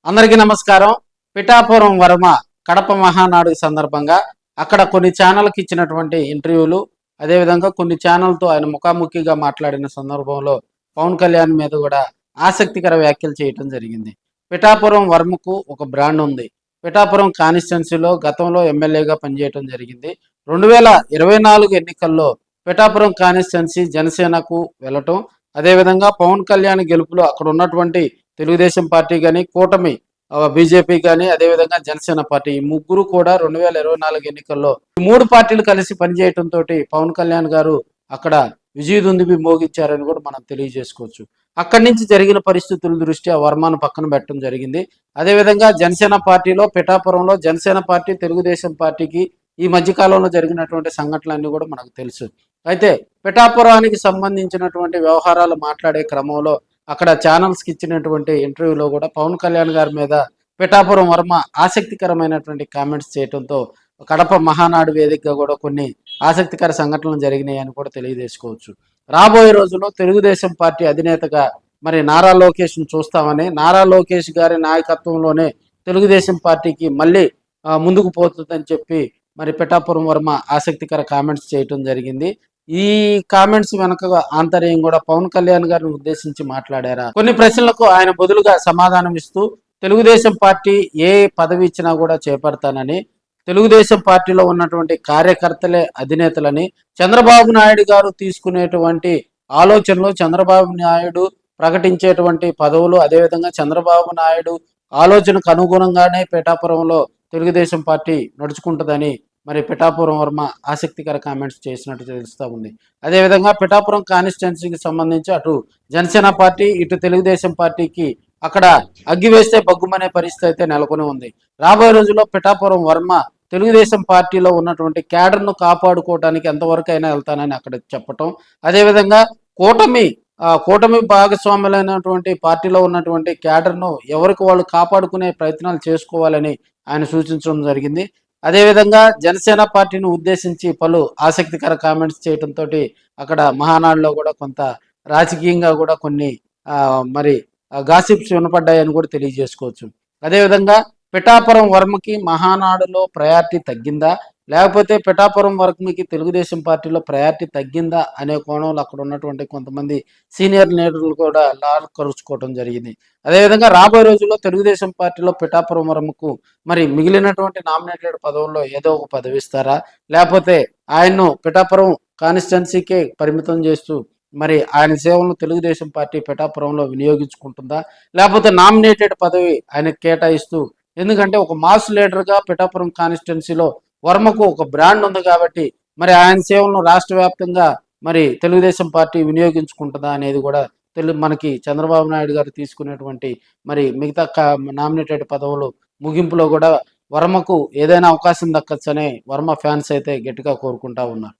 అందరికీ నమస్కారం. పిఠాపురం వర్మ కడప మహానాడు సందర్భంగా అక్కడ కొన్ని ఛానల్కి ఇచ్చినటువంటి ఇంటర్వ్యూలు, అదేవిధంగా కొన్ని ఛానల్తో ఆయన ముఖాముఖిగా మాట్లాడిన సందర్భంలో పవన్ కళ్యాణ్ మీద కూడా ఆసక్తికర వ్యాఖ్యలు చేయటం జరిగింది. పిఠాపురం వర్మకు ఒక బ్రాండ్ ఉంది. పిఠాపురం కాన్స్టిట్యున్సీలో గతంలో ఎమ్మెల్యేగా పనిచేయటం జరిగింది. 2024 ఎన్నికల్లో పిఠాపురం కాన్స్టిట్యున్సీ జనసేనకు వెళ్ళటం, అదేవిధంగా పవన్ కళ్యాణ్ గెలుపులో అక్కడ ఉన్నటువంటి తెలుగుదేశం పార్టీ కానీ, కూటమి బీజేపీ కానీ, అదేవిధంగా జనసేన పార్టీ, ఈ ముగ్గురు కూడా 2024 ఎన్నికల్లో ఈ మూడు పార్టీలు కలిసి పనిచేయటంతో పవన్ కళ్యాణ్ గారు అక్కడ విజయదుందుబి మోగించారని కూడా మనం తెలియజేసుకోవచ్చు. అక్కడి నుంచి జరిగిన పరిస్థితుల దృష్ట్యా వర్మను పక్కన పెట్టడం జరిగింది. అదేవిధంగా జనసేన పార్టీలో పిఠాపురంలో జనసేన పార్టీ, తెలుగుదేశం పార్టీకి ఈ మధ్యకాలంలో జరిగినటువంటి సంఘటనలన్నీ కూడా మనకు తెలుసు. అయితే పిఠాపురానికి సంబంధించినటువంటి వ్యవహారాలు మాట్లాడే క్రమంలో అక్కడ ఛానల్స్కి ఇచ్చినటువంటి ఇంటర్వ్యూలో కూడా పవన్ కళ్యాణ్ గారి మీద పిఠాపురం వర్మ ఆసక్తికరమైనటువంటి కామెంట్స్ చేయడంతో కడప మహానాడు వేదికగా కూడా కొన్ని ఆసక్తికర సంఘటనలు జరిగినాయి అని కూడా తెలియజేసుకోవచ్చు. రాబోయే రోజుల్లో తెలుగుదేశం పార్టీ అధినేతగా మరి నారా లోకేష్ను చూస్తామని, నారా లోకేష్ గారి నాయకత్వంలోనే తెలుగుదేశం పార్టీకి మళ్ళీ ముందుకు పోతుందని చెప్పి మరి పిఠాపురం వర్మ ఆసక్తికర కామెంట్స్ చేయటం జరిగింది. ఈ కామెంట్స్ వెనక ఆంతర్యం కూడా పవన్ కళ్యాణ్ గారిని ఉద్దేశించి మాట్లాడారా, కొన్ని ప్రశ్నలకు ఆయన బదులుగా సమాధానం ఇస్తూ తెలుగుదేశం పార్టీ ఏ పదవి ఇచ్చినా కూడా చేపడతానని, తెలుగుదేశం పార్టీలో ఉన్నటువంటి కార్యకర్తలే అధినేతలని, చంద్రబాబు నాయుడు గారు తీసుకునేటువంటి ఆలోచనలు, చంద్రబాబు నాయుడు ప్రకటించేటువంటి పదవులు, అదేవిధంగా చంద్రబాబు నాయుడు ఆలోచనకు అనుగుణంగానే పిఠాపురంలో తెలుగుదేశం పార్టీ నడుచుకుంటుందని మరి పిఠాపురం వర్మ ఆసక్తికర కామెంట్స్ చేసినట్టు తెలుస్తూ ఉంది. అదేవిధంగా పిఠాపురం కాన్స్టిట్యున్సీకి సంబంధించి అటు జనసేన పార్టీ, ఇటు తెలుగుదేశం పార్టీకి అక్కడ అగ్గి వేస్తే బగ్గుమనే పరిస్థితి అయితే నెలకొని ఉంది. రాబోయే రోజుల్లో పిఠాపురం వర్మ తెలుగుదేశం పార్టీలో ఉన్నటువంటి క్యాడర్ను కాపాడుకోవడానికి ఎంతవరకు అయినా వెళ్తానని అక్కడ చెప్పటం, అదేవిధంగా కూటమి భాగస్వాములైనటువంటి పార్టీలో ఉన్నటువంటి క్యాడర్ను ఎవరికి వాళ్ళు కాపాడుకునే ప్రయత్నాలు చేసుకోవాలని ఆయన సూచించడం జరిగింది. అదేవిధంగా జనసేన పార్టీని ఉద్దేశించి పలు ఆసక్తికర కామెంట్స్ చేయడంతో అక్కడ మహానాడులో కూడా కొంత రాజకీయంగా కూడా కొన్ని మరి గాసిప్స్ వినపడ్డాయని కూడా తెలియజేసుకోవచ్చు. అదేవిధంగా పిఠాపురం వర్మకి మహానాడులో ప్రయారిటీ తగ్గిందా, లేకపోతే పిఠాపురం వర్మకి తెలుగుదేశం పార్టీలో ప్రయారిటీ తగ్గిందా అనే కోణంలో అక్కడ ఉన్నటువంటి కొంతమంది సీనియర్ లీడర్లు కూడా కరుచుకోవడం జరిగింది. అదేవిధంగా రాబోయే రోజుల్లో తెలుగుదేశం పార్టీలో పిఠాపురం వర్మకు మరి మిగిలినటువంటి నామినేటెడ్ పదవుల్లో ఏదో ఒక పదవి ఇస్తారా, లేకపోతే ఆయన్ను పిఠాపురం కాన్స్టిట్యున్సీకే పరిమితం చేస్తూ మరి ఆయన సేవలను తెలుగుదేశం పార్టీ పిఠాపురంలో వినియోగించుకుంటుందా, లేకపోతే నామినేటెడ్ పదవి ఆయనకు కేటాయిస్తూ, ఎందుకంటే ఒక మాస్ లీడర్గా పిఠాపురం కాన్స్టిట్యున్సీలో వర్మకు ఒక బ్రాండ్ ఉంది కాబట్టి మరి ఆయన సేవలను రాష్ట్ర వ్యాప్తంగా మరి తెలుగుదేశం పార్టీ వినియోగించుకుంటుందా అనేది కూడా మనకి చంద్రబాబు నాయుడు గారు తీసుకునేటువంటి మరి మిగతా నామినేటెడ్ పదవులు ముగింపులో కూడా వర్మకు ఏదైనా అవకాశం దక్కచ్చనే వర్మ ఫ్యాన్స్ అయితే గట్టిగా కోరుకుంటా ఉన్నారు.